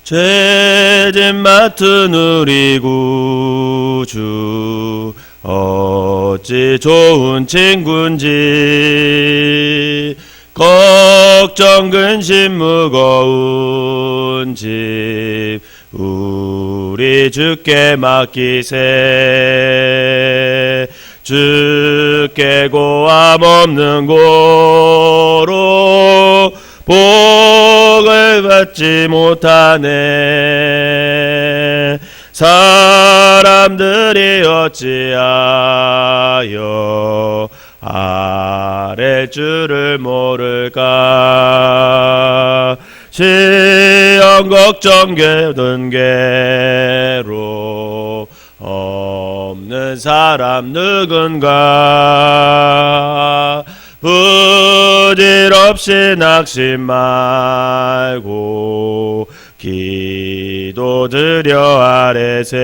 죄짐 맡은 우리 구주 어찌 좋은 친구인지 걱정 근심 무거운 집 우리 주께 맡기세. 주께 고함 없는 고로 복을 받지 못하네. 사람들이 어찌하여 아랠 줄을 모를까. 시험 걱정 괴든 괴로 없는 사람 누군가. 부질없이 낙심 말고 기도드려 아뢰세.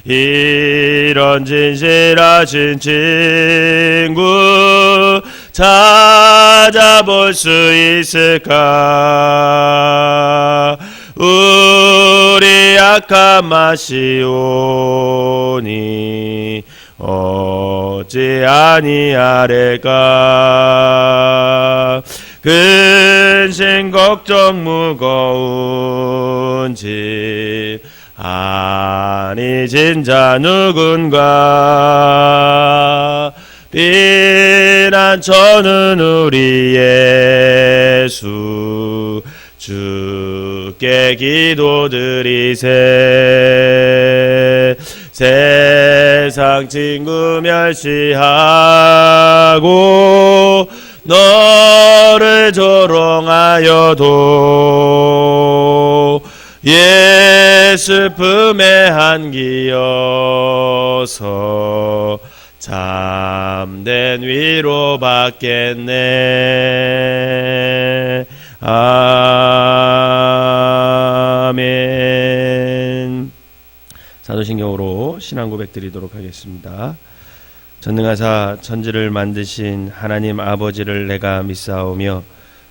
이런 진실하신 친구 찾아볼 수 있을까. 우리 약함 아시오니 어찌 아니하래까. 근심 걱정 무거운 짐 아니 진자 누군가. 비난처는 우리 예수 주께 기도드리세. 세상 친구 멸시하고 너를 조롱하여도 예수 품에 안기어서 참된 위로 받겠네. 아멘. 사도신경으로 신앙 고백 드리도록 하겠습니다. 전능하사 천지를 만드신 하나님 아버지를 내가 믿사오며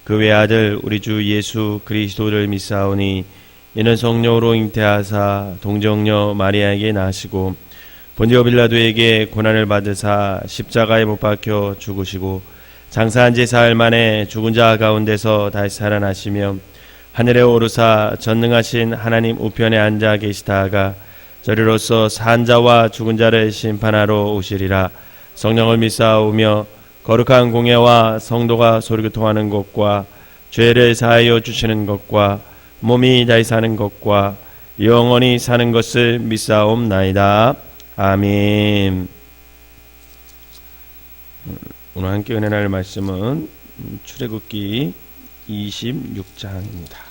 그 외아들 우리 주 예수 그리스도를 믿사오니 이는 성령으로 잉태하사 동정녀 마리아에게 나시고 본디오 빌라도에게 고난을 받으사 십자가에 못 박혀 죽으시고 장사한 지 사흘 만에 죽은 자 가운데서 다시 살아나시며 하늘에 오르사 전능하신 하나님 우편에 앉아 계시다가 저리로서 산 자와 죽은 자를 심판하러 오시리라. 성령을 믿사오며 거룩한 공예와 성도가 소리교통하는 것과 죄를 사하여 주시는 것과 몸이 다시 사는 것과 영원히 사는 것을 믿사옵나이다. 아멘. 오늘 함께 은혜 나눌 말씀은 출애굽기 26장입니다.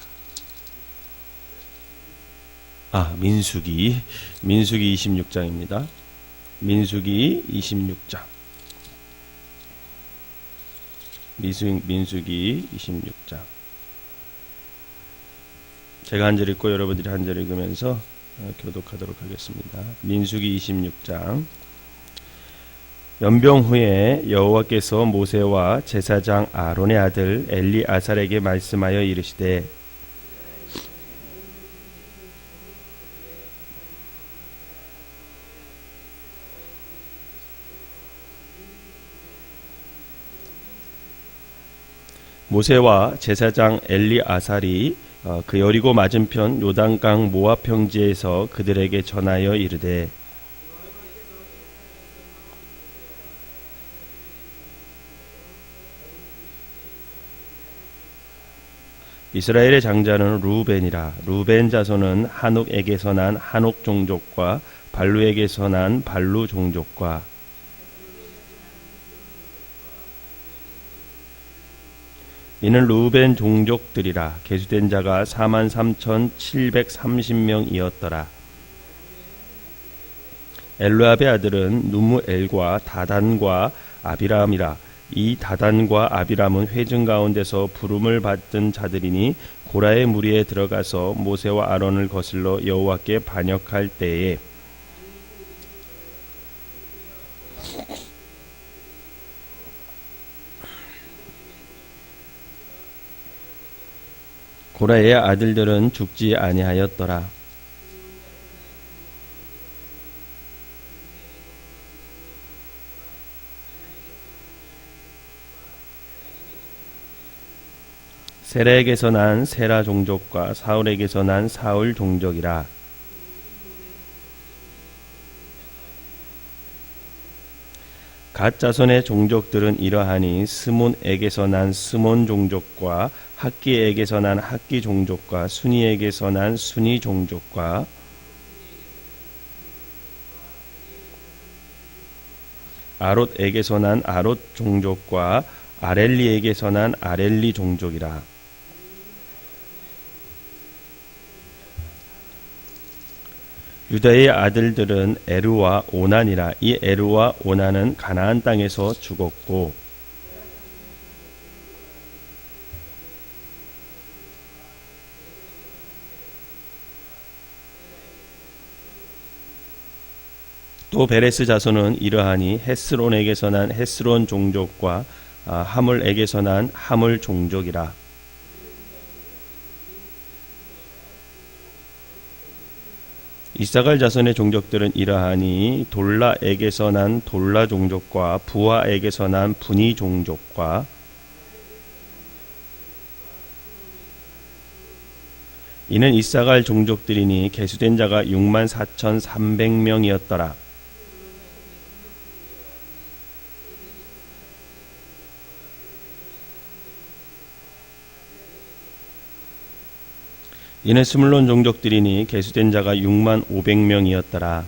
민수기 26장입니다. 민수기 26장. 민수기 26장. 제가 한 절 읽고 여러분들이 한 절 읽으면서 교독하도록 하겠습니다. 민수기 26장. 연병 후에 여호와께서 모세와 제사장 아론의 아들 엘리아살에게 말씀하여 이르시되 모세와 제사장 엘리아살이 그 여리고 맞은편 요단강 모압 평지에서 그들에게 전하여 이르되 이스라엘의 장자는 루벤이라. 루벤 자손은 한옥에게서 난 한옥 종족과 발루에게서 난 발루 종족과 이는 루벤 종족들이라. 계수된 자가 43,730명이었더라. 엘루압의 아들은 누무엘과 다단과 아비람이라. 이 다단과 아비람은 회중 가운데서 부름을 받던 자들이니 고라의 무리에 들어가서 모세와 아론을 거슬러 여호와께 반역할 때에 고라의 아들들은 죽지 아니하였더라. 세라에게서 난 세라 종족과 사울에게서 난 사울 종족이라. 갓 자손의 종족들은 이러하니 스몬에게서 난 스몬 종족과 학기에게서 난 학기 종족과 순이에게서 난 순이 종족과 아롯에게서 난 아롯 종족과 아렐리에게서 난 아렐리 종족이라. 유다의 아들들은 에르와 오난이라. 이 에르와 오난은 가나안 땅에서 죽었고 또 베레스 자손은 이러하니 헤스론에게서 난 헤스론 종족과 하물에게서 난 하물 종족이라. 이사갈 자손의 종족들은 이러하니 돌라에게서 난 돌라 종족과 부하에게서 난 분이 종족과 이는 이사갈 종족들이니 계수된 자가 64,300명이었더라. 이는 스물론 종족들이니 계수된 자가 65,000명이었더라.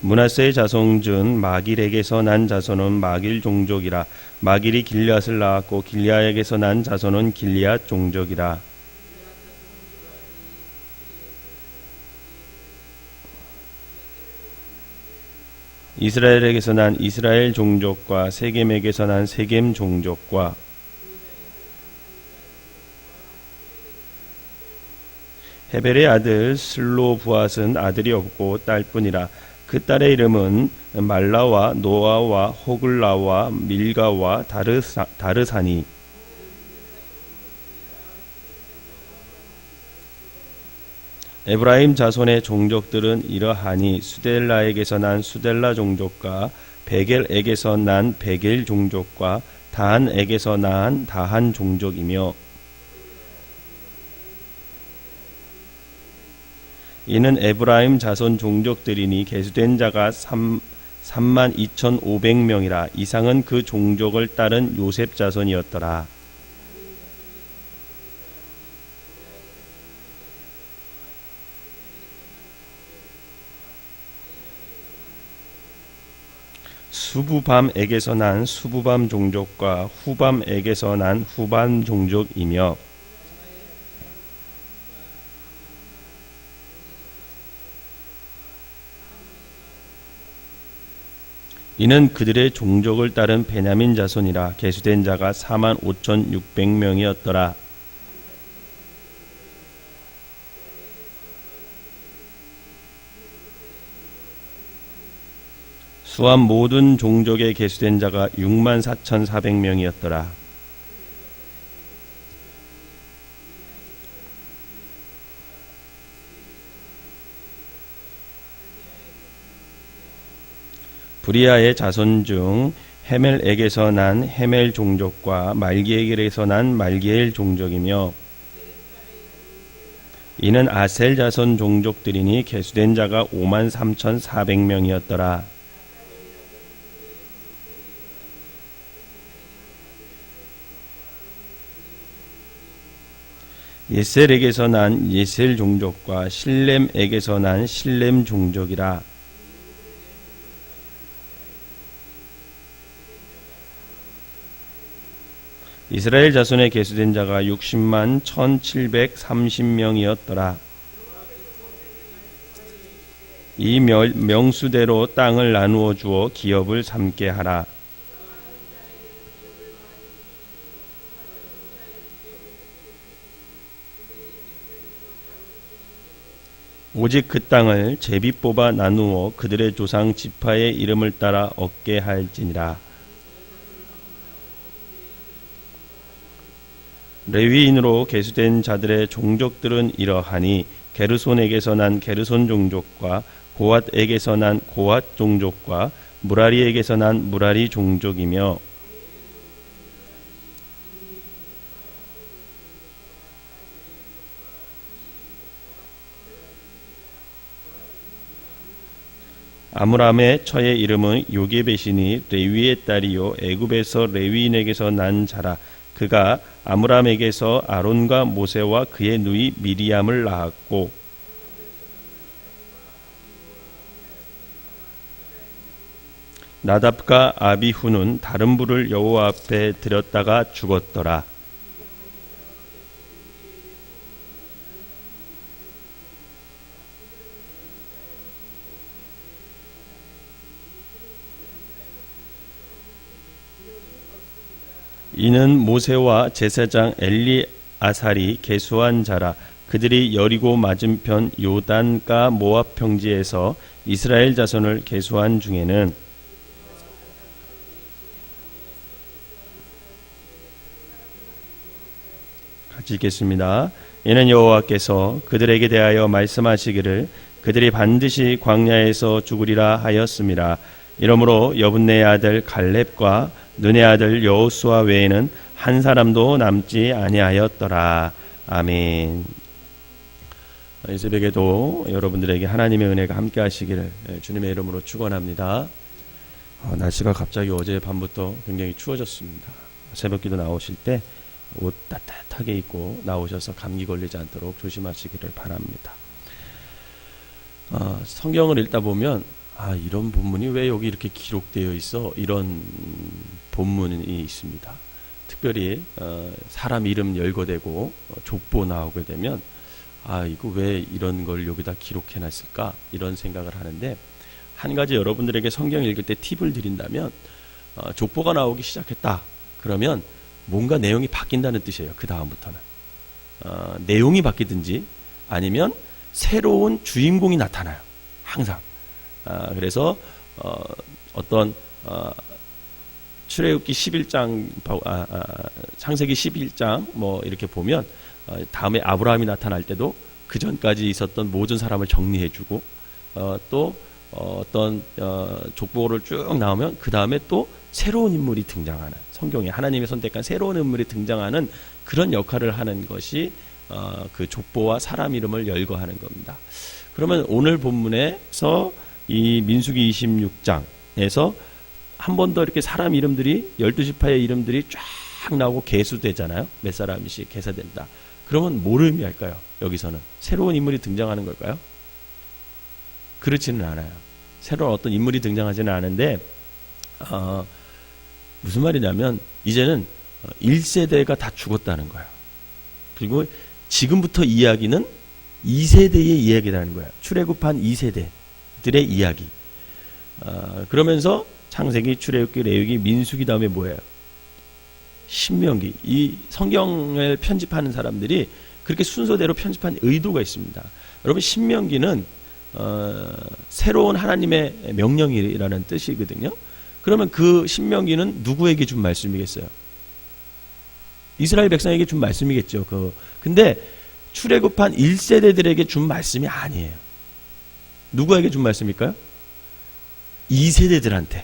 므낫세의 자손 중 마길에게서 난 자손은 마길 종족이라. 마길이 길앗을 낳았고 길앗에게서 난 자손은 길앗 종족이라. 이스라엘에게서 난 이스라엘 종족과 세겜에게서 난 세겜 종족과 헤벨의 아들 슬로부앗은 아들이 없고 딸뿐이라. 그 딸의 이름은 말라와 노아와 호글라와 밀가와 다르사니. 에브라임 자손의 종족들은 이러하니 수델라에게서 난 수델라 종족과 베겔에게서 난 베겔 종족과 다한에게서 난 다한 종족이며 이는 에브라임 자손 종족들이니 계수된 자가 32,500명이라. 이상은 그 종족을 따른 요셉 자손이었더라. 수부밤에게서 난 수부밤 종족과 후밤에게서 난 후밤 종족이며 이는 그들의 종족을 따른 베냐민 자손이라. 계수된 자가 45,600명이었더라. 수함 모든 종족에 계수된 자가 64,400명이었더라. 브리아의 자손 중 헤멜에게서 난 헤멜 종족과 말기엘에게서 난 말기엘 종족이며 이는 아셀 자손 종족들이니 계수된 자가 53,400명이었더라. 예셀에게서 난 예셀 종족과 실렘에게서 난 실렘 종족이라. 이스라엘 자손에 계수된 자가 60만 1,730명이었더라. 이 명수대로 땅을 나누어 주어 기업을 삼게 하라. 오직 그 땅을 제비 뽑아 나누어 그들의 조상 지파의 이름을 따라 얻게 할지니라. 레위인으로 계수된 자들의 종족들은 이러하니 게르손에게서 난 게르손 종족과 고핫에게서 난 고핫 종족과 무라리에게서 난 무라리 종족이며 아므람의 처의 이름은 요게벳이니 레위의 딸이요 애굽에서 레위인에게서 난 자라. 그가 아므람에게서 아론과 모세와 그의 누이 미리암을 낳았고 나답과 아비후는 다른 불을 여호와 앞에 들였다가 죽었더라. 이는 모세와 제사장 엘리아살이 계수한 자라. 그들이 여리고 맞은편 요단가 모압 평지에서 이스라엘 자손을 계수한 중에는 같이 읽겠습니다. 이는 여호와께서 그들에게 대하여 말씀하시기를 그들이 반드시 광야에서 죽으리라 하였음이라. 이러므로 여분네의 아들 갈렙과 눈의 아들 여호수아 외에는 한 사람도 남지 아니하였더라. 아멘. 이 새벽에도 여러분들에게 하나님의 은혜가 함께 하시기를 주님의 이름으로 축원합니다. 날씨가 갑자기 어제 밤부터 굉장히 추워졌습니다. 새벽기도 나오실 때 옷 따뜻하게 입고 나오셔서 감기 걸리지 않도록 조심하시기를 바랍니다. 성경을 읽다 보면 이런 본문이 왜 여기 이렇게 기록되어 있어? 이런 본문이 있습니다. 특별히 사람 이름 열거되고 족보 나오게 되면 이거 왜 이런 걸 여기다 기록해놨을까? 이런 생각을 하는데 한 가지 여러분들에게 성경 읽을 때 팁을 드린다면 족보가 나오기 시작했다. 그러면 뭔가 내용이 바뀐다는 뜻이에요. 그 다음부터는 내용이 바뀌든지 아니면 새로운 주인공이 나타나요. 항상. 그래서 어떤 출애굽기 11장 창세기 11장 뭐 이렇게 보면 다음에 아브라함이 나타날 때도 그 전까지 있었던 모든 사람을 정리해주고 또 어떤 족보를 쭉 나오면 그 다음에 또 새로운 인물이 등장하는, 성경에 하나님이 선택한 새로운 인물이 등장하는 그런 역할을 하는 것이 그 족보와 사람 이름을 열거하는 겁니다. 그러면 오늘 본문에서 이 민수기 26장에서 한 번 더 이렇게 사람 이름들이 12지파의 이름들이 쫙 나오고 계수되잖아요. 몇 사람씩 계사된다. 그러면 뭘 의미할까요? 여기서는 새로운 인물이 등장하는 걸까요? 그렇지는 않아요. 새로운 어떤 인물이 등장하지는 않은데 무슨 말이냐면 이제는 1세대가 다 죽었다는 거예요. 그리고 지금부터 이야기는 2세대의 이야기라는 거예요. 출애굽한 2세대들의 이야기. 그러면서 창세기, 출애굽기, 레위기, 민수기 다음에 뭐예요? 신명기. 이 성경을 편집하는 사람들이 그렇게 순서대로 편집한 의도가 있습니다. 여러분 신명기는 새로운 하나님의 명령이라는 뜻이거든요. 그러면 그 신명기는 누구에게 준 말씀이겠어요? 이스라엘 백성에게 준 말씀이겠죠. 근데 출애굽한 1세대들에게 준 말씀이 아니에요. 누구에게 준 말씀일까요? 2세대들한테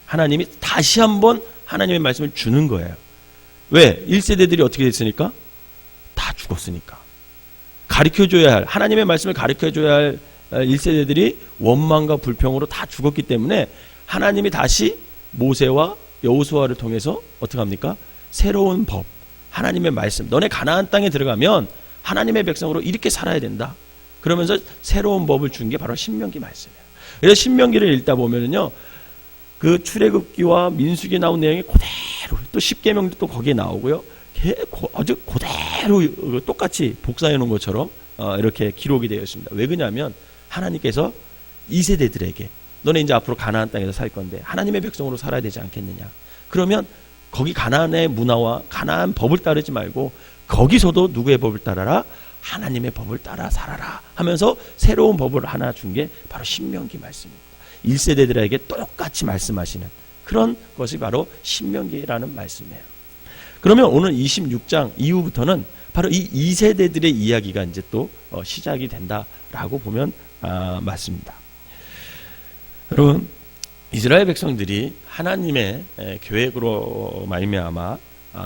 하나님이 다시 한번 하나님의 말씀을 주는 거예요. 왜? 1세대들이 어떻게 됐으니까? 다 죽었으니까. 가르쳐줘야 할, 하나님의 말씀을 가르쳐줘야 할 1세대들이 원망과 불평으로 다 죽었기 때문에 하나님이 다시 모세와 여호수아를 통해서 어떻게 합니까? 새로운 법, 하나님의 말씀, 너네 가나안 땅에 들어가면 하나님의 백성으로 이렇게 살아야 된다. 그러면서 새로운 법을 준 게 바로 신명기 말씀이에요. 그래서 신명기를 읽다 보면은요, 그 출애굽기와 민수기 나온 내용이 그대로, 또 십계명도 또 거기에 나오고요, 아주 그대로 똑같이 복사해 놓은 것처럼 이렇게 기록이 되어 있습니다. 왜 그러냐면 하나님께서 2세대들에게 너네 이제 앞으로 가나안 땅에서 살 건데 하나님의 백성으로 살아야 되지 않겠느냐. 그러면 거기 가나안의 문화와 가나안 법을 따르지 말고 거기서도 누구의 법을 따라라? 하나님의 법을 따라 살아라 하면서 새로운 법을 하나 준 게 바로 신명기 말씀입니다. 1세대들에게 똑같이 말씀하시는 그런 것이 바로 신명기라는 말씀이에요. 그러면 오늘 26장 이후부터는 바로 이 2세대들의 이야기가 이제 또 시작이 된다라고 보면 맞습니다. 여러분, 이스라엘 백성들이 하나님의 계획으로 말미암아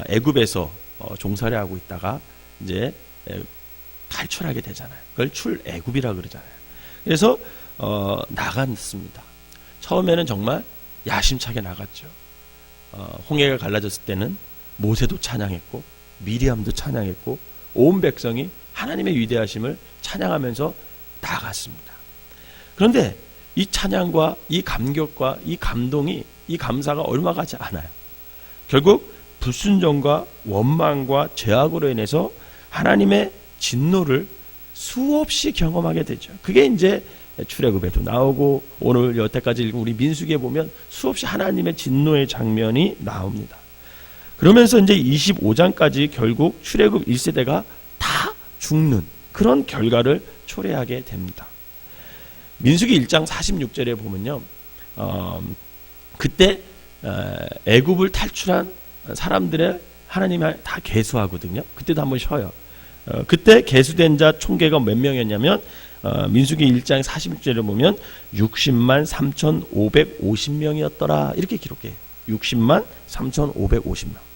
애굽에서 종살이 하고 있다가 이제 탈출하게 되잖아요. 그걸 출애굽이라 그러잖아요. 그래서 나갔습니다. 처음에는 정말 야심차게 나갔죠. 홍해가 갈라졌을 때는 모세도 찬양했고 미리암도 찬양했고 온 백성이 하나님의 위대하심을 찬양하면서 나갔습니다. 그런데 이 찬양과 이 감격과 이 감동이, 이 감사가 얼마 가지 않아요. 결국 불순종과 원망과 죄악으로 인해서 하나님의 진노를 수없이 경험하게 되죠. 그게 이제 출애굽에도 나오고 오늘 여태까지 읽은 우리 민수기에 보면 수없이 하나님의 진노의 장면이 나옵니다. 그러면서 이제 25장까지 결국 출애굽 1세대가 다 죽는 그런 결과를 초래하게 됩니다. 민수기 1장 46절에 보면요, 그때 애굽을 탈출한 사람들의 하나님이 다 계수하거든요. 그때도 한번 쉬어요. 그때 계수된 자 총계가 몇 명이었냐면 민수기 1장 46절에 보면 60만 3,550명이었더라 이렇게 기록해요. 60만 3,550명.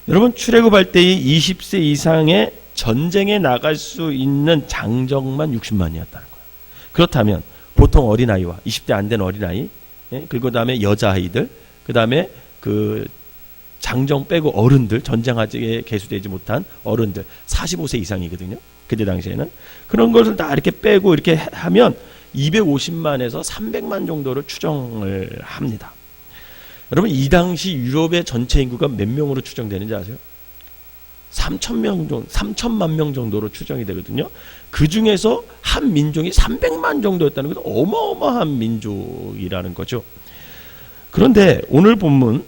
여러분, 출애굽할 때의 20세 이상의 전쟁에 나갈 수 있는 장정만 60만이었다는 거예요. 그렇다면 보통 어린아이와 20대 안 된 어린아이, 그리고 그다음에 여자아이들, 그다음에 그 장정 빼고 어른들, 전쟁하에 계수되지 못한 어른들 45세 이상이거든요. 그때 당시에는 그런 것을 다 이렇게 빼고 이렇게 하면 250만에서 300만 정도를 추정을 합니다. 여러분, 이 당시 유럽의 전체 인구가 몇 명으로 추정되는지 아세요? 3천만 명 정도로 추정이 되거든요. 그 중에서 한 민족이 300만 정도였다는 것은 어마어마한 민족이라는 거죠. 그런데 오늘 본문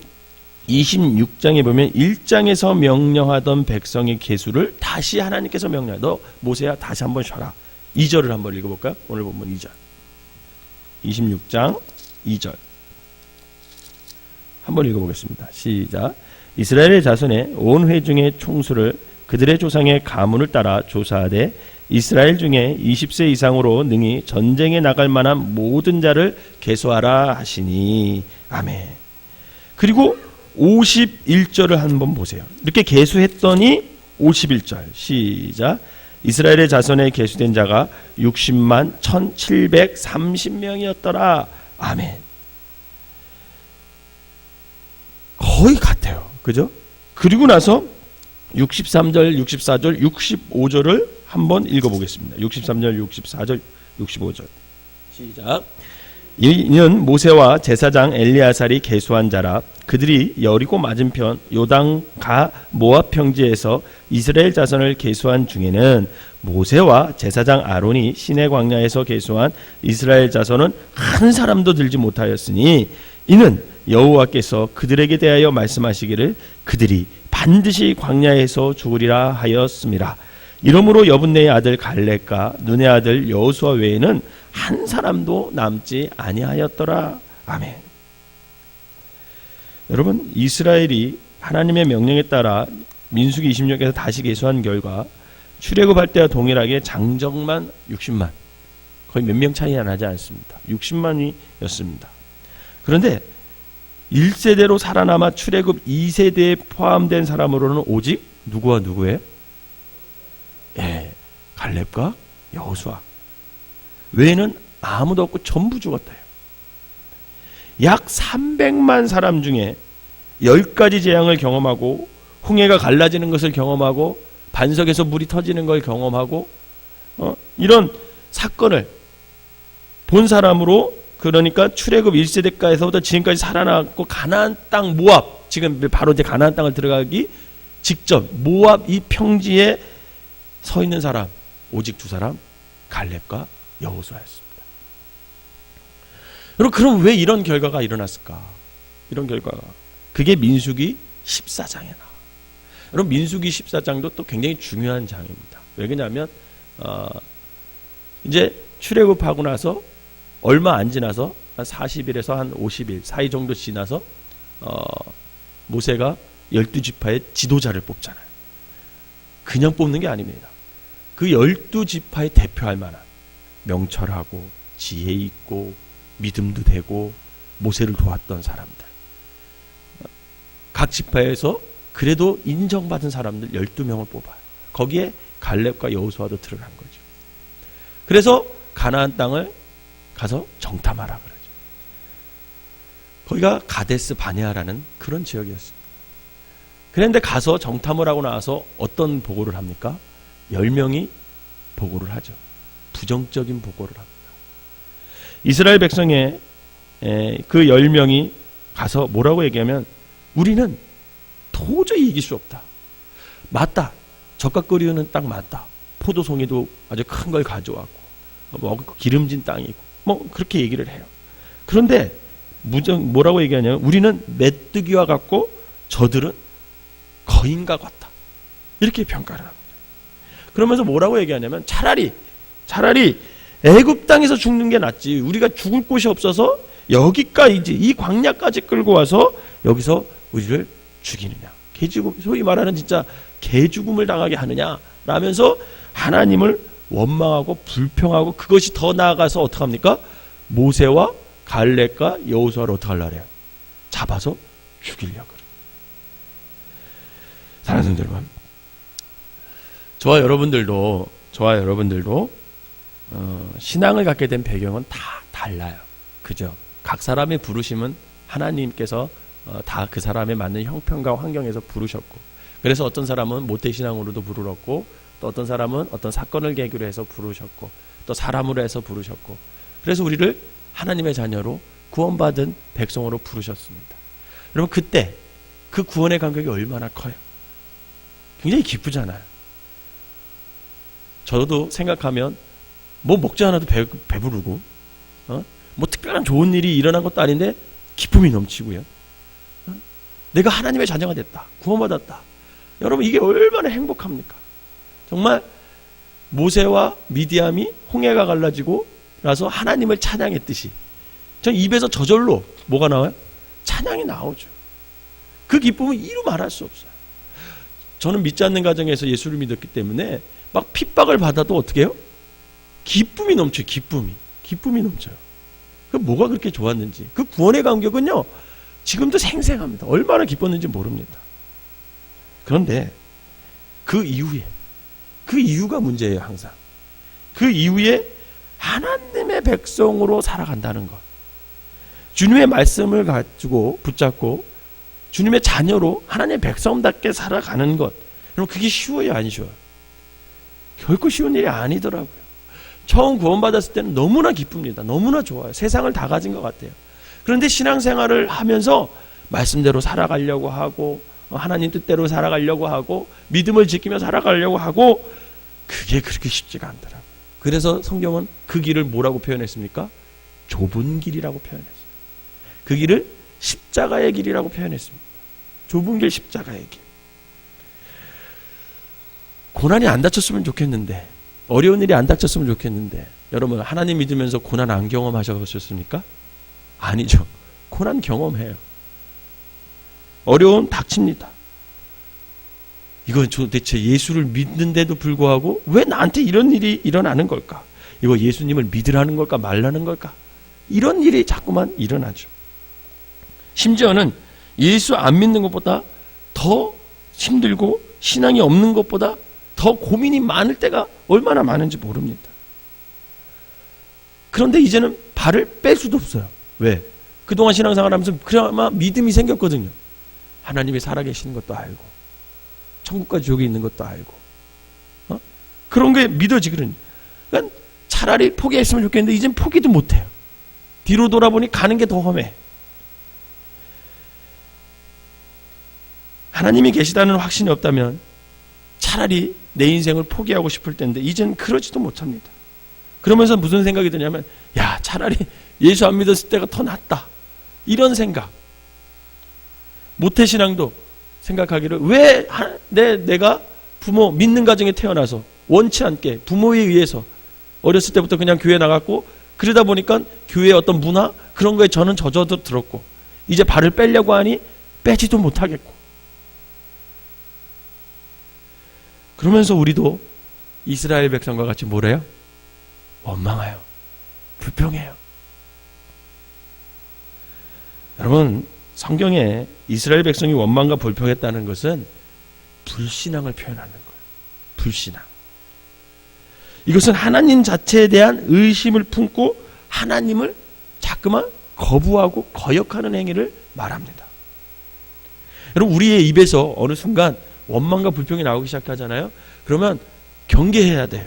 26장에 보면 1장에서 명령하던 백성의 계수를 다시 하나님께서 명령해. 너 모세야 다시 한번 쉬어라. 2절을 한번 읽어볼까요? 오늘 본문 2절. 26장 2절. 한번 읽어보겠습니다. 시작. 이스라엘의 자손의 온 회중의 총수를 그들의 조상의 가문을 따라 조사하되 이스라엘 중에 20세 이상으로 능히 전쟁에 나갈 만한 모든 자를 계수하라 하시니. 아멘. 그리고 51절을 한번 보세요. 이렇게 계수했더니 51절 시작. 이스라엘의 자손에 계수된 자가 60만 1,730명이었더라. 아멘. 거의 같아요. 그죠? 그리고 나서 63절, 64절, 65절을 한번 읽어보겠습니다. 63절, 64절, 65절 시작. 이는 모세와 제사장 엘리야살이 계수한 자라. 그들이 여리고 맞은편 요단가 모압 평지에서 이스라엘 자손을 계수한 중에는 모세와 제사장 아론이 시내 광야에서 계수한 이스라엘 자손은 한 사람도 들지 못하였으니 이는 여호와께서 그들에게 대하여 말씀하시기를 그들이 반드시 광야에서 죽으리라 하였습니다. 이러므로 여분네의 아들 갈렙과 눈의 아들 여호수아 외에는 한 사람도 남지 아니하였더라. 아멘. 여러분, 이스라엘이 하나님의 명령에 따라 민수기 26에서 다시 계수한 결과 출애굽할 때와 동일하게 장정만 60만, 거의 몇 명 차이가 나지 않습니다. 60만이었습니다. 그런데 1세대로 살아남아 출애굽 2세대에 포함된 사람으로는 오직 누구와 누구예요? 갈렙과 여호수아 외에는 아무도 없고 전부 죽었다요. 약 300만 사람 중에 10가지 재앙을 경험하고 홍해가 갈라지는 것을 경험하고 반석에서 물이 터지는 걸 경험하고 이런 사건을 본 사람으로, 그러니까 출애굽 1세대까지서부터 지금까지 살아남고 가나안 땅 모압, 지금 바로 이제 가나안 땅을 들어가기 직접 모압 이 평지에 서 있는 사람 오직 두 사람, 갈렙과 여호수아였습니다. 여러분, 그럼 왜 이런 결과가 일어났을까? 이런 결과가 그게 민수기 14장에 나와. 여러분, 민수기 14장도 또 굉장히 중요한 장입니다. 왜 그러냐면 이제 출애굽하고 나서 얼마 안 지나서 한 40일에서 한 50일 사이 정도 지나서 모세가 12지파의 지도자를 뽑잖아요. 그냥 뽑는 게 아닙니다. 그 12지파에 대표할 만한 명철하고 지혜 있고 믿음도 되고 모세를 도왔던 사람들, 각 지파에서 그래도 인정받은 사람들 12명을 뽑아요. 거기에 갈렙과 여호수아도 들어간 거죠. 그래서 가나안 땅을 가서 정탐하라 그러죠. 거기가 가데스 바네아라는 그런 지역이었습니다. 그런데 가서 정탐을 하고 나서 어떤 보고를 합니까? 10명이 보고를 하죠. 부정적인 보고를 합니다. 이스라엘 백성의 그 10명이 가서 뭐라고 얘기하면 우리는 도저히 이길 수 없다. 맞다. 젓가락거리는 땅 맞다. 포도송이도 아주 큰 걸 가져왔고 기름진 땅이고 뭐 그렇게 얘기를 해요. 그런데 뭐라고 얘기하냐면 우리는 메뚜기와 같고 저들은 거인과 같다. 이렇게 평가를 합니다. 그러면서 뭐라고 얘기하냐면 차라리 애굽 땅에서 죽는 게 낫지. 우리가 죽을 곳이 없어서 여기까지 이 광야까지 끌고 와서 여기서 우리를 죽이느냐. 개죽음, 소위 말하는 진짜 개죽음을 당하게 하느냐 라면서 하나님을 원망하고 불평하고 그것이 더 나아가서 어떻게 합니까? 모세와 갈렙과 여호수아를 어떻게 하려고 해요? 잡아서 죽이려고 그래요. 사랑하는 성도 여러분, 저와 여러분들도 신앙을 갖게 된 배경은 다 달라요. 그죠? 각 사람의 부르심은 하나님께서 다 그 사람에 맞는 형편과 환경에서 부르셨고, 그래서 어떤 사람은 모태신앙으로도 부르셨고, 또 어떤 사람은 어떤 사건을 계기로 해서 부르셨고, 또 사람으로 해서 부르셨고, 그래서 우리를 하나님의 자녀로 구원받은 백성으로 부르셨습니다. 여러분, 그때 그 구원의 간격이 얼마나 커요? 굉장히 기쁘잖아요. 저도 생각하면 뭐 먹지 않아도 배부르고 뭐 특별한 좋은 일이 일어난 것도 아닌데 기쁨이 넘치고요. 내가 하나님의 자녀가 됐다. 구원받았다. 여러분, 이게 얼마나 행복합니까? 정말 모세와 미디암이 홍해가 갈라지고 나서 하나님을 찬양했듯이 전 입에서 저절로 뭐가 나와요? 찬양이 나오죠. 그 기쁨은 이루 말할 수 없어요. 저는 믿지 않는 가정에서 예수를 믿었기 때문에 막 핍박을 받아도 어떻게 해요? 기쁨이 넘쳐요. 기쁨이 넘쳐요. 그 뭐가 그렇게 좋았는지, 그 구원의 감격은요 지금도 생생합니다. 얼마나 기뻤는지 모릅니다. 그런데 그 이유가 문제예요. 항상 그 이후에 하나님의 백성으로 살아간다는 것, 주님의 말씀을 가지고 붙잡고 주님의 자녀로 하나님의 백성답게 살아가는 것, 여러분, 그게 쉬워요? 안 쉬워요? 결코 쉬운 일이 아니더라고요. 처음 구원받았을 때는 너무나 기쁩니다. 너무나 좋아요. 세상을 다 가진 것 같아요. 그런데 신앙생활을 하면서 말씀대로 살아가려고 하고, 하나님 뜻대로 살아가려고 하고, 믿음을 지키며 살아가려고 하고, 그게 그렇게 쉽지가 않더라고요. 그래서 성경은 그 길을 뭐라고 표현했습니까? 좁은 길이라고 표현했어요. 그 길을 십자가의 길이라고 표현했습니다. 좁은 길, 십자가의 길. 고난이 안 닥쳤으면 좋겠는데, 어려운 일이 안 닥쳤으면 좋겠는데, 여러분, 하나님 믿으면서 고난 안 경험하셨습니까? 아니죠. 고난 경험해요. 어려움 닥칩니다. 이건 도대체 예수를 믿는데도 불구하고 왜 나한테 이런 일이 일어나는 걸까? 이거 예수님을 믿으라는 걸까 말라는 걸까? 이런 일이 자꾸만 일어나죠. 심지어는 예수 안 믿는 것보다 더 힘들고 신앙이 없는 것보다 더 고민이 많을 때가 얼마나 많은지 모릅니다. 그런데 이제는 발을 뺄 수도 없어요. 왜? 그동안 신앙생활 하면서 그나마 믿음이 생겼거든요. 하나님이 살아계시는 것도 알고, 천국과 지옥이 있는 것도 알고, 그런 게 믿어지거든요. 그러니까 차라리 포기했으면 좋겠는데 이젠 포기도 못해요. 뒤로 돌아보니 가는 게 더 험해. 하나님이 계시다는 확신이 없다면 차라리 내 인생을 포기하고 싶을 텐데 이젠 그러지도 못합니다. 그러면서 무슨 생각이 드냐면, 야, 차라리 예수 안 믿었을 때가 더 낫다, 이런 생각. 모태신앙도 생각하기를, 왜 내가 부모 믿는 가정에 태어나서 원치 않게 부모에 의해서 어렸을 때부터 그냥 교회 나갔고, 그러다 보니까 교회의 어떤 문화 그런 거에 저는 젖어도 들었고, 이제 발을 빼려고 하니 빼지도 못하겠고, 그러면서 우리도 이스라엘 백성과 같이 뭐래요? 원망해요. 불평해요. 여러분, 성경에 이스라엘 백성이 원망과 불평했다는 것은 불신앙을 표현하는 거예요. 불신앙. 이것은 하나님 자체에 대한 의심을 품고 하나님을 자꾸만 거부하고 거역하는 행위를 말합니다. 여러분, 우리의 입에서 어느 순간 원망과 불평이 나오기 시작하잖아요. 그러면 경계해야 돼요.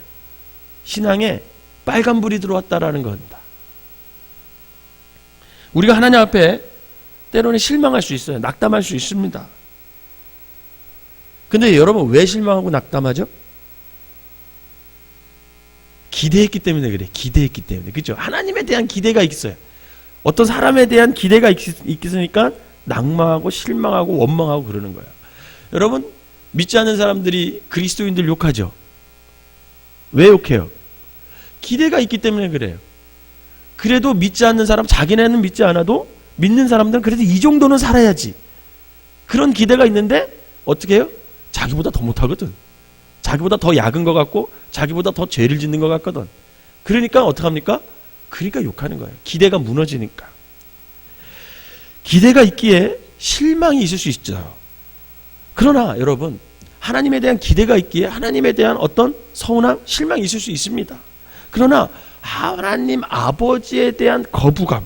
신앙에 빨간불이 들어왔다라는 겁니다. 우리가 하나님 앞에 때로는 실망할 수 있어요. 낙담할 수 있습니다. 근데 여러분, 왜 실망하고 낙담하죠? 기대했기 때문에 그래. 기대했기 때문에. 그렇죠? 하나님에 대한 기대가 있어요. 어떤 사람에 대한 기대가 있으니까 낙망하고 실망하고 원망하고 그러는 거예요. 여러분, 믿지 않는 사람들이 그리스도인들 욕하죠. 왜 욕해요? 기대가 있기 때문에 그래요. 그래도 믿지 않는 사람, 자기네는 믿지 않아도 믿는 사람들은 그래도 이 정도는 살아야지. 그런 기대가 있는데 어떻게 해요? 자기보다 더 못하거든. 자기보다 더 약은 것 같고 자기보다 더 죄를 짓는 것 같거든. 그러니까 어떡합니까? 그러니까 욕하는 거예요. 기대가 무너지니까. 기대가 있기에 실망이 있을 수 있죠. 그러나 여러분, 하나님에 대한 기대가 있기에 하나님에 대한 어떤 서운함, 실망이 있을 수 있습니다. 그러나 하나님 아버지에 대한 거부감,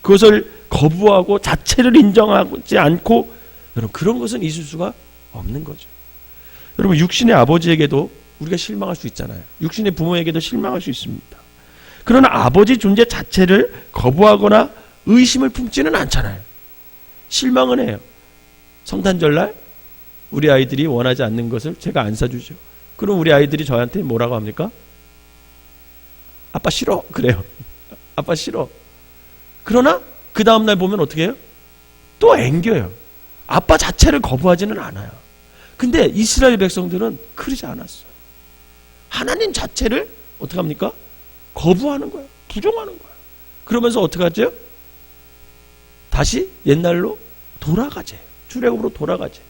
그것을 거부하고 자체를 인정하지 않고, 여러분, 그런 것은 있을 수가 없는 거죠. 여러분, 육신의 아버지에게도 우리가 실망할 수 있잖아요. 육신의 부모에게도 실망할 수 있습니다. 그러나 아버지 존재 자체를 거부하거나 의심을 품지는 않잖아요. 실망은 해요. 성탄절날 우리 아이들이 원하지 않는 것을 제가 안 사주죠. 그럼 우리 아이들이 저한테 뭐라고 합니까? 아빠 싫어. 그래요. 아빠 싫어. 그러나 그 다음날 보면 어떻게 해요? 또 앵겨요. 아빠 자체를 거부하지는 않아요. 근데 이스라엘 백성들은 그러지 않았어요. 하나님 자체를 어떻게 합니까? 거부하는 거예요. 부정하는 거예요. 그러면서 어떻게 하죠? 다시 옛날로 돌아가재. 출애굽으로 돌아가재.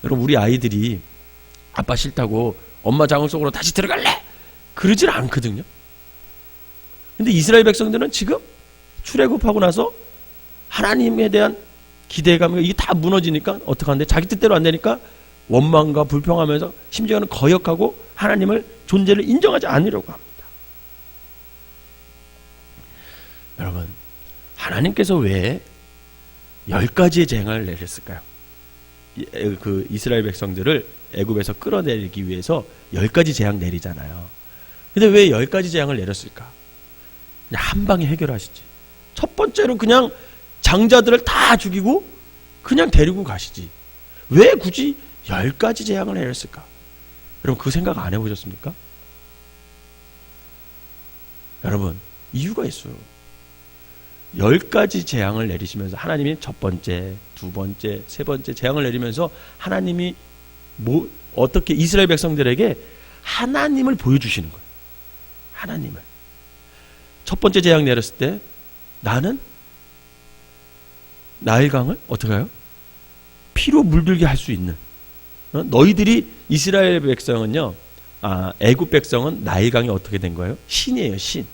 여러분, 우리 아이들이 아빠 싫다고 엄마 장을 속으로 다시 들어갈래? 그러질 않거든요. 근데 이스라엘 백성들은 지금 출애굽하고 나서 하나님에 대한 기대감, 이게 다 무너지니까 어떡한데? 자기 뜻대로 안 되니까 원망과 불평하면서 심지어는 거역하고 하나님을 존재를 인정하지 않으려고 합니다. 여러분, 하나님께서 왜 10가지의 재앙을 내렸을까요? 그 이스라엘 백성들을 애굽에서 끌어내리기 위해서 10가지 재앙 내리잖아요. 근데 왜 10가지 재앙을 내렸을까? 그냥 한 방에 해결하시지. 첫 번째로 그냥 장자들을 다 죽이고 그냥 데리고 가시지. 왜 굳이 10가지 재앙을 내렸을까? 여러분, 그 생각 안 해보셨습니까? 여러분, 이유가 있어요. 10가지 재앙을 내리시면서 하나님이 첫 번째, 두 번째, 세 번째 재앙을 내리면서 하나님이 어떻게 이스라엘 백성들에게 하나님을 보여주시는 거예요. 하나님을. 첫 번째 재앙 내렸을 때 나는 나일강을 어떻게 해요? 피로 물들게 할 수 있는. 너희들이 이스라엘 백성은요, 애굽 백성은 나일강이 어떻게 된 거예요? 신이에요. 신.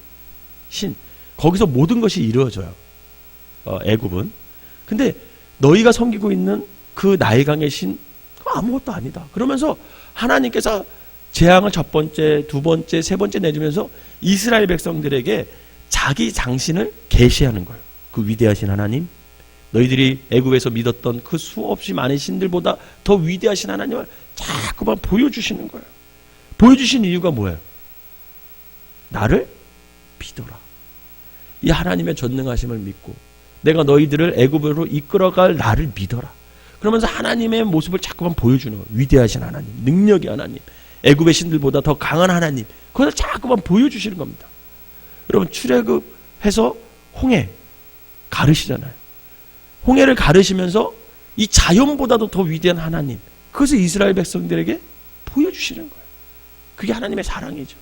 거기서 모든 것이 이루어져요. 애굽은. 근데 너희가 섬기고 있는 그 나일강의 신, 아무것도 아니다. 그러면서 하나님께서 재앙을 첫 번째, 두 번째, 세 번째 내주면서 이스라엘 백성들에게 자기 장신을 계시하는 거예요. 그 위대하신 하나님, 너희들이 애굽에서 믿었던 그 수없이 많은 신들보다 더 위대하신 하나님을 자꾸만 보여주시는 거예요. 보여주신 이유가 뭐예요? 나를 믿어라. 이 하나님의 전능하심을 믿고 내가 너희들을 애굽으로 이끌어갈 나를 믿어라. 그러면서 하나님의 모습을 자꾸만 보여주는 거예요. 위대하신 하나님, 능력의 하나님, 애굽의 신들보다 더 강한 하나님, 그것을 자꾸만 보여주시는 겁니다. 여러분, 출애굽해서 홍해 가르시잖아요. 홍해를 가르시면서 이 자연보다도 더 위대한 하나님, 그것을 이스라엘 백성들에게 보여주시는 거예요. 그게 하나님의 사랑이죠.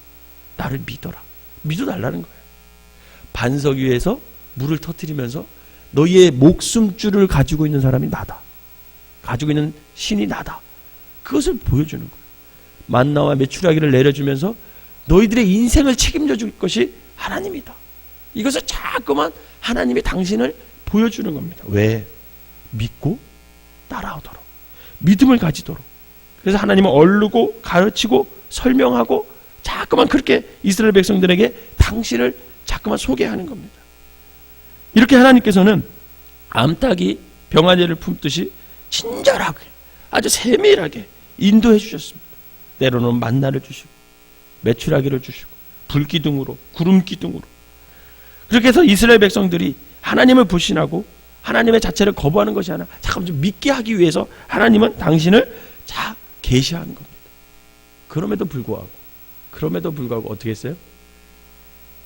나를 믿어라. 믿어달라는 거예요. 반석 위에서 물을 터뜨리면서 너희의 목숨줄을 가지고 있는 사람이 나다. 가지고 있는 신이 나다. 그것을 보여주는 거예요. 만나와 메추라기를 내려주면서 너희들의 인생을 책임져 줄 것이 하나님이다. 이것을 자꾸만 하나님이 당신을 보여주는 겁니다. 왜? 믿고 따라오도록, 믿음을 가지도록. 그래서 하나님은 얼르고 가르치고 설명하고 자꾸만 그렇게 이스라엘 백성들에게 당신을 자꾸만 소개하는 겁니다. 이렇게 하나님께서는 암탉이 병아리를 품듯이 친절하게 아주 세밀하게 인도해 주셨습니다. 때로는 만나를 주시고 메추라기를 주시고 불기둥으로 구름기둥으로, 그렇게 해서 이스라엘 백성들이 하나님을 불신하고 하나님의 자체를 거부하는 것이 아니라 잠깐 좀 믿게 하기 위해서 하나님은 당신을 계시하는 겁니다. 그럼에도 불구하고 어떻게 했어요?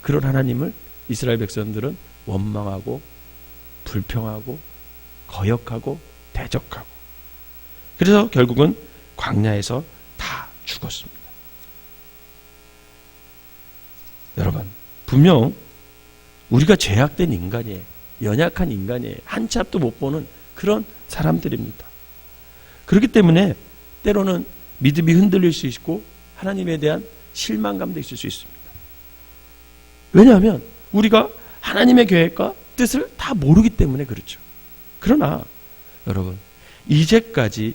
그런 하나님을 이스라엘 백성들은 원망하고 불평하고 거역하고 대적하고, 그래서 결국은 광야에서 다 죽었습니다. 여러분, 분명 우리가 죄악된 인간이에요. 연약한 인간이에요. 한치 앞도 못 보는 그런 사람들입니다. 그렇기 때문에 때로는 믿음이 흔들릴 수 있고 하나님에 대한 실망감도 있을 수 있습니다. 왜냐하면 우리가 하나님의 계획과 뜻을 다 모르기 때문에 그렇죠. 그러나 여러분, 이제까지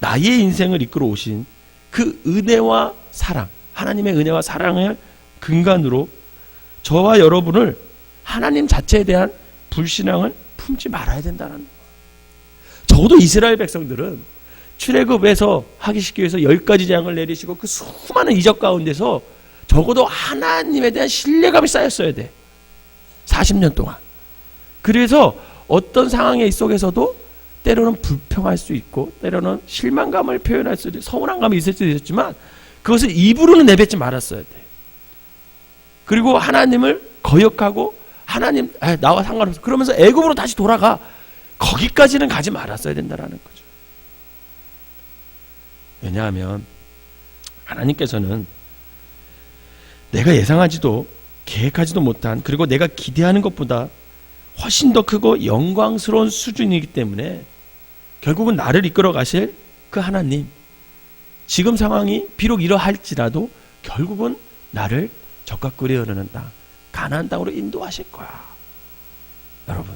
나의 인생을 이끌어 오신 그 은혜와 사랑, 하나님의 은혜와 사랑을 근간으로 저와 여러분을 하나님 자체에 대한 불신앙을 품지 말아야 된다는 거예요. 적어도 이스라엘 백성들은 출애굽에서 하기 쉽기 위해서 10가지 재앙을 내리시고 그 수많은 이적 가운데서 적어도 하나님에 대한 신뢰감이 쌓였어야 돼. 40년 동안. 그래서 어떤 상황에 속에서도 때로는 불평할 수 있고 때로는 실망감을 표현할 수도 있고 서운함이 있을 수도 있었지만 그것을 입으로는 내뱉지 말았어야 돼. 그리고 하나님을 거역하고 하나님 나와 상관없어 그러면서 애굽으로 다시 돌아가, 거기까지는 가지 말았어야 된다는 거죠. 왜냐하면 하나님께서는 내가 예상하지도 계획하지도 못한, 그리고 내가 기대하는 것보다 훨씬 더 크고 영광스러운 수준이기 때문에 결국은 나를 이끌어 가실 그 하나님, 지금 상황이 비록 이러할지라도 결국은 나를 적과 꿀이 흐르는 땅, 가나안 땅으로 인도하실 거야. 여러분,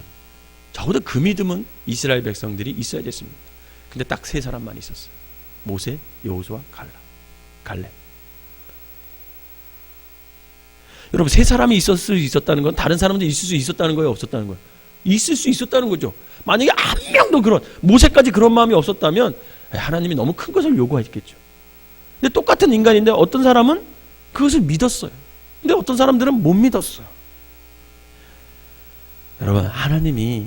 적어도 그 믿음은 이스라엘 백성들이 있어야 됐습니다. 근데 딱 3사람만 있었어요. 모세, 여호수아, 갈렙. 여러분, 3사람이 있을 수 있었다는 건 다른 사람도 있을 수 있었다는 거예요, 없었다는 거예요? 있을 수 있었다는 거죠. 만약에 한 명도 모세까지 그런 마음이 없었다면 하나님이 너무 큰 것을 요구했겠죠. 근데 똑같은 인간인데 어떤 사람은 그것을 믿었어요. 근데 어떤 사람들은 못 믿었어요. 여러분, 하나님이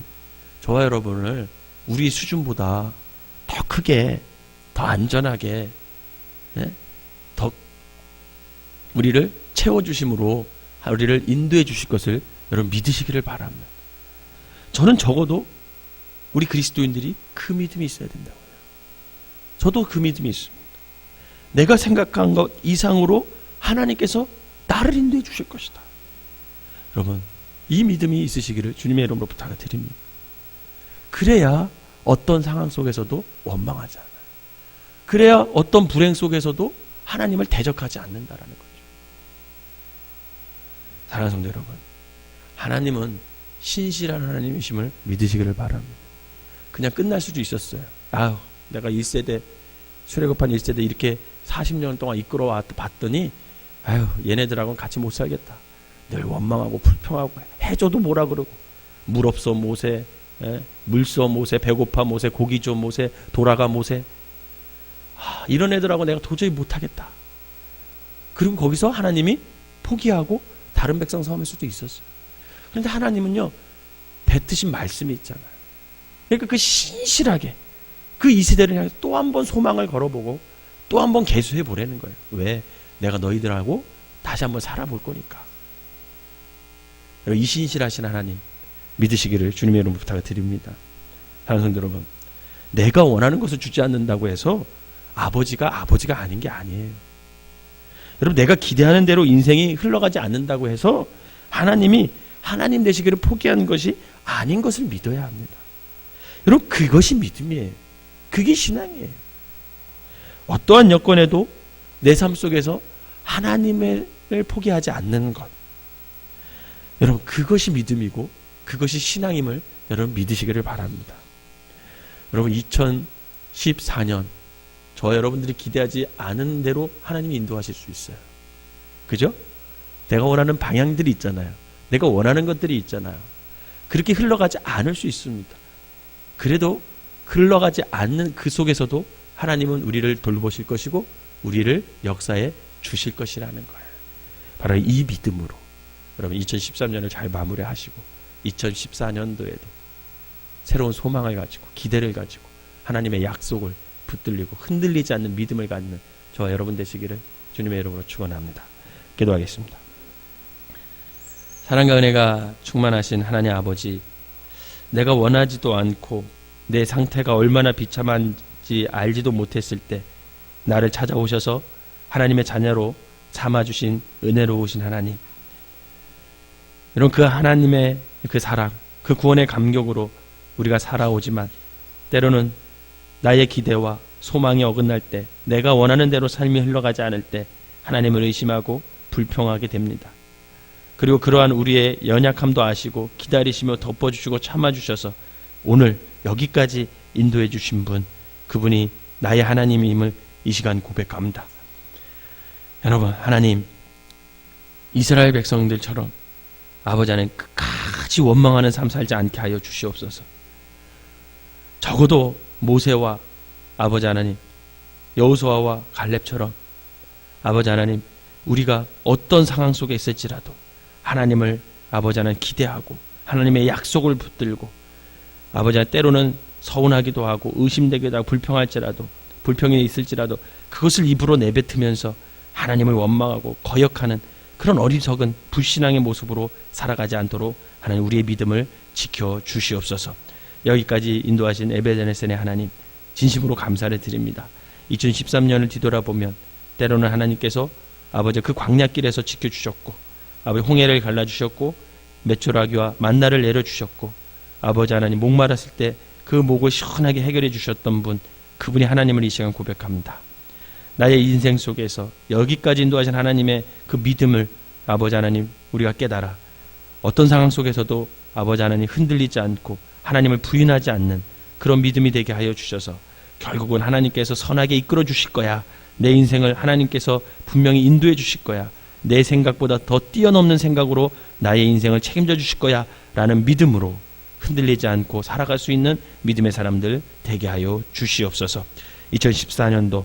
저와 여러분을 우리 수준보다 더 크게, 더 안전하게, 더 우리를 채워주심으로 우리를 인도해 주실 것을 여러분 믿으시기를 바랍니다. 저는 적어도 우리 그리스도인들이 그 믿음이 있어야 된다고요. 저도 그 믿음이 있습니다. 내가 생각한 것 이상으로 하나님께서 나를 인도해 주실 것이다. 여러분, 이 믿음이 있으시기를 주님의 이름으로 부탁드립니다. 그래야 어떤 상황 속에서도 원망하지 않아요. 그래야 어떤 불행 속에서도 하나님을 대적하지 않는다라는 거죠. 사랑하는 성도 여러분, 하나님은 신실한 하나님이심을 믿으시기를 바랍니다. 그냥 끝날 수도 있었어요. 내가 1세대, 출애굽한 1세대 이렇게 40년 동안 이끌어 봤더니 얘네들하고는 같이 못 살겠다. 늘 원망하고 불평하고 해줘도 뭐라 그러고, 물 없어 모세, 물 써 모세, 배고파 모세, 고기 줘 모세, 돌아가 모세. 이런 애들하고 내가 도저히 못하겠다. 그리고 거기서 하나님이 포기하고 다른 백성 섬일 수도 있었어요. 그런데 하나님은요, 뱉으신 말씀이 있잖아요. 그러니까 그 신실하게 그 2세대를 향해서 또 한 번 소망을 걸어보고 또 한 번 계수해 보라는 거예요. 왜? 내가 너희들하고 다시 한번 살아볼 거니까. 이 신실하신 하나님 믿으시기를 주님의 이름으로 부탁드립니다. 사랑하는 성도 여러분, 내가 원하는 것을 주지 않는다고 해서 아버지가 아닌 게 아니에요. 여러분, 내가 기대하는 대로 인생이 흘러가지 않는다고 해서 하나님이 하나님 되시기를 포기하는 것이 아닌 것을 믿어야 합니다. 여러분, 그것이 믿음이에요. 그게 신앙이에요. 어떠한 여건에도 내 삶 속에서 하나님을 포기하지 않는 것. 여러분, 그것이 믿음이고 그것이 신앙임을 여러분 믿으시기를 바랍니다. 여러분, 2014년 저와 여러분들이 기대하지 않은 대로 하나님이 인도하실 수 있어요. 그죠? 내가 원하는 방향들이 있잖아요. 내가 원하는 것들이 있잖아요. 그렇게 흘러가지 않을 수 있습니다. 그래도 흘러가지 않는 그 속에서도 하나님은 우리를 돌보실 것이고 우리를 역사에 주실 것이라는 거예요. 바로 이 믿음으로 여러분 2013년을 잘 마무리하시고 2014년도에도 새로운 소망을 가지고 기대를 가지고 하나님의 약속을 붙들리고 흔들리지 않는 믿음을 갖는 저와 여러분 되시기를 주님의 이름으로 축원합니다. 기도하겠습니다. 사랑과 은혜가 충만하신 하나님 아버지, 내가 원하지도 않고 내 상태가 얼마나 비참한지 알지도 못했을 때 나를 찾아오셔서 하나님의 자녀로 삼아주신 은혜로우신 하나님, 이런 그 하나님의 그 사랑, 그 구원의 감격으로 우리가 살아오지만 때로는 나의 기대와 소망이 어긋날 때, 내가 원하는 대로 삶이 흘러가지 않을 때 하나님을 의심하고 불평하게 됩니다. 그리고 그러한 우리의 연약함도 아시고 기다리시며 덮어주시고 참아주셔서 오늘 여기까지 인도해 주신 분, 그분이 나의 하나님임을 이 시간 고백합니다. 여러분, 하나님, 이스라엘 백성들처럼 아버지 하나님 끝까지 원망하는 삶 살지 않게 하여 주시옵소서. 적어도 모세와 아버지 하나님, 여호수아와 갈렙처럼 아버지 하나님, 우리가 어떤 상황 속에 있을지라도 하나님을 아버지 하나님 기대하고 하나님의 약속을 붙들고 아버지 하나님, 때로는 서운하기도 하고 의심되기도 하고 불평할지라도 불평이 있을지라도 그것을 입으로 내뱉으면서 하나님을 원망하고 거역하는 그런 어리석은 불신앙의 모습으로 살아가지 않도록 하나님 우리의 믿음을 지켜 주시옵소서. 여기까지 인도하신 에베네셀의 하나님, 진심으로 감사를 드립니다. 2013년을 뒤돌아보면 때로는 하나님께서 아버지 그 광야길에서 지켜주셨고 아버지 홍해를 갈라주셨고 메추라기와 만나를 내려주셨고 아버지 하나님 목마랐을 때 그 목을 시원하게 해결해 주셨던 분, 그분이 하나님을 이 시간 고백합니다. 나의 인생 속에서 여기까지 인도하신 하나님의 그 믿음을 아버지 하나님 우리가 깨달아 어떤 상황 속에서도 아버지 하나님 흔들리지 않고 하나님을 부인하지 않는 그런 믿음이 되게 하여 주셔서 결국은 하나님께서 선하게 이끌어 주실 거야. 내 인생을 하나님께서 분명히 인도해 주실 거야. 내 생각보다 더 뛰어넘는 생각으로 나의 인생을 책임져 주실 거야 라는 믿음으로 흔들리지 않고 살아갈 수 있는 믿음의 사람들 되게 하여 주시옵소서. 2014년도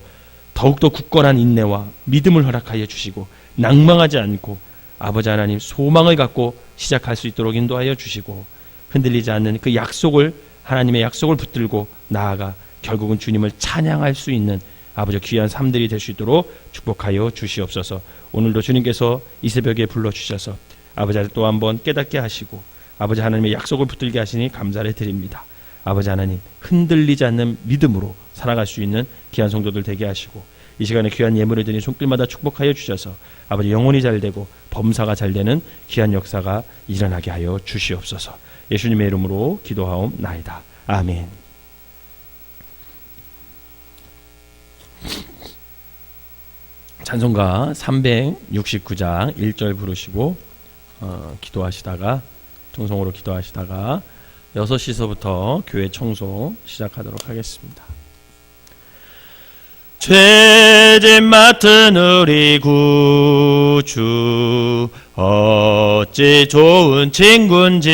더욱더 굳건한 인내와 믿음을 허락하여 주시고 낭망하지 않고 아버지 하나님 소망을 갖고 시작할 수 있도록 인도하여 주시고 흔들리지 않는 그 약속을, 하나님의 약속을 붙들고 나아가 결국은 주님을 찬양할 수 있는 아버지 귀한 삶들이 될 수 있도록 축복하여 주시옵소서. 오늘도 주님께서 이 새벽에 불러주셔서 아버지 또 한번 깨닫게 하시고 아버지 하나님의 약속을 붙들게 하시니 감사를 드립니다. 아버지 하나님, 흔들리지 않는 믿음으로 살아갈 수 있는 귀한 성도들 되게 하시고 이 시간에 귀한 예물을 드린 손길마다 축복하여 주셔서 아버지 영혼이 잘되고 범사가 잘되는 귀한 역사가 일어나게 하여 주시옵소서. 예수님의 이름으로 기도하옵나이다. 아멘. 찬송가 369장 1절 부르시고 기도하시다가 청송으로 기도하시다가 6시서부터 교회 청소 시작하도록 하겠습니다. 죄짐 맡은 우리 구주 어찌 좋은 친군지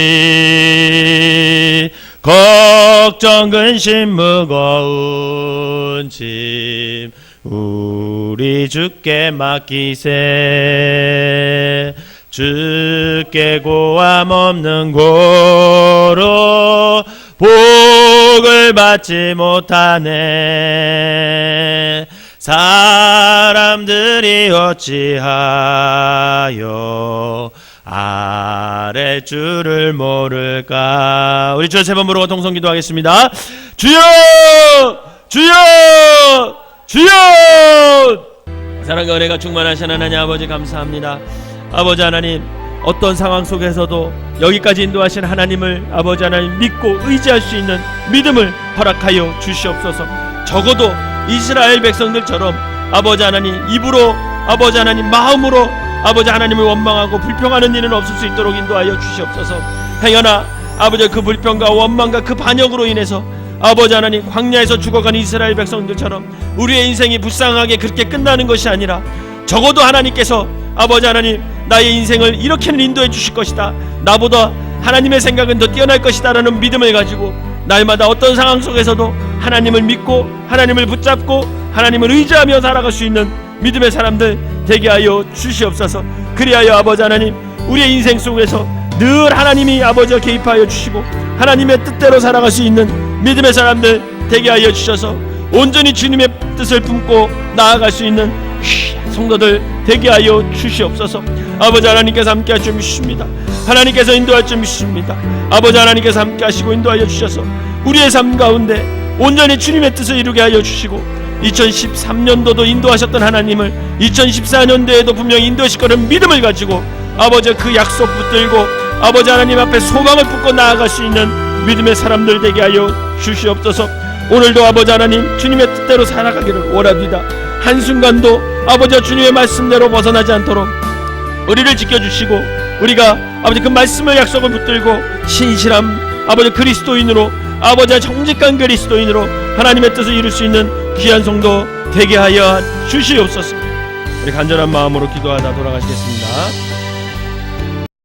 걱정 근심 무거운 짐 우리 주께 맡기세. 주께 고함 없는 고로 복을 받지 못하네. 사람들이 어찌하여 아랫줄을 모를까. 우리 주여 세 번 부르고 동성 기도하겠습니다. 주여 주여 주여. 사랑과 은혜가 충만하신 하나님 아버지 감사합니다. 아버지 하나님, 어떤 상황 속에서도 여기까지 인도하신 하나님을 아버지 하나님 믿고 의지할 수 있는 믿음을 허락하여 주시옵소서. 적어도 이스라엘 백성들처럼 아버지 하나님 입으로, 아버지 하나님 마음으로 아버지 하나님을 원망하고 불평하는 일은 없을 수 있도록 인도하여 주시옵소서. 행여나 아버지 그 불평과 원망과 그 반역으로 인해서 아버지 하나님 광야에서 죽어간 이스라엘 백성들처럼 우리의 인생이 불쌍하게 그렇게 끝나는 것이 아니라 적어도 하나님께서 아버지 하나님 나의 인생을 이렇게는 인도해 주실 것이다, 나보다 하나님의 생각은 더 뛰어날 것이다 라는 믿음을 가지고 날마다 어떤 상황 속에서도 하나님을 믿고 하나님을 붙잡고 하나님을 의지하며 살아갈 수 있는 믿음의 사람들 되게 하여 주시옵소서. 그리하여 아버지 하나님 우리의 인생 속에서 늘 하나님이 아버지가 개입하여 주시고 하나님의 뜻대로 살아갈 수 있는 믿음의 사람들 되게 하여 주셔서 온전히 주님의 뜻을 품고 나아갈 수 있는 성도들 되게 하여 주시옵소서. 아버지 하나님께서 함께 하시며 주십니다. 하나님께서 인도하여 주십니다. 아버지 하나님께서 함께 하시고 인도하여 주셔서 우리의 삶 가운데 온전히 주님의 뜻을 이루게 하여 주시고 2013년도도 인도하셨던 하나님을 2014년도에도 분명히 인도하실 거는 믿음을 가지고 아버지 그 약속 붙들고 아버지 하나님 앞에 소망을 품고 나아갈 수 있는 믿음의 사람들 되게 하여 주시옵소서. 오늘도 아버지 하나님 주님의 뜻대로 살아가기를 원합니다. 한순간도 아버지와 주님의 말씀대로 벗어나지 않도록 우리를 지켜주시고 우리가 아버지 그 말씀을 약속을 붙들고 신실한 아버지 그리스도인으로 아버지의 정직한 그리스도인으로 하나님의 뜻을 이룰 수 있는 귀한 성도 되게 하여 주시옵소서. 우리 간절한 마음으로 기도하다 돌아가시겠습니다.